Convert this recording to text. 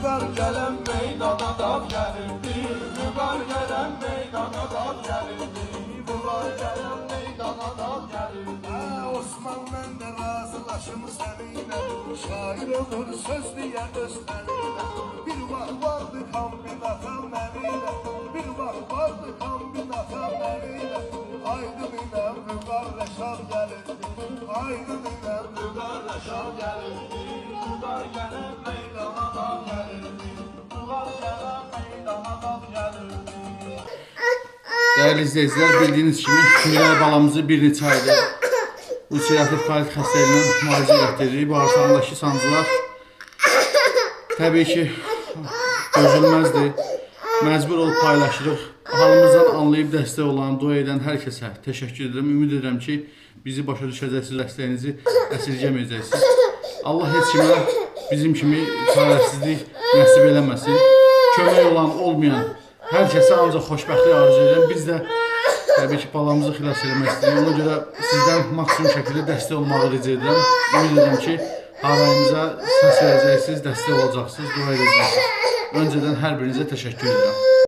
Vüqar gələn meydana dağ gəlirdi, vüqar gələn meydana dağ gəlirdi, vüqar gələn meydana dağ gəlirdi. Osman mən də razılaşım səninlə, şair olur söz deyə göstərinlə. Bir vaxt vardı kombinata məninlə, bir vaxt vardı kombinata məninlə. Aydın ilə vüqar rəşad gəlirdi, aydın ilə vüqar rəşad gəlirdi, vüqar gələn meydana dağ gəlirdi, vüqar gələn meydana dağ gəlirdi. Değerli izleyiciler, bildiğiniz kimi Miray balamızı bir neçə aydır ulserativ kolit xəstəliyindən müalicə etdiririk. Bağırsağındakı sancılar təbii ki dözülməzdir. Məcbur olub paylaşırıq. Halımızdan anlayıb dəstək olan, dua edən hər kəsə təşəkkür edirəm. Ümid edirəm ki, bizi başa düşəcəksiniz, dəstəyinizi əsirgəməyəcəksiniz. Allah heç kimə bizim kimi çarəsizlik nəsib eləməsin. Kömək olan, olmayan hər kəsə ancaq xoşbəxtlik arzu edirəm. Biz də təbii ki, balamızı xilas eləmək istəyirik. Ona görə sizdən maksimum şəkildə dəstək olmağı rica edirəm. Ümid edirəm ki, harayımıza səs verəcəksiniz, dəstək olacaqsınız, dua edəcəksiniz. Öncədən hər birinizə təşəkkür edirəm.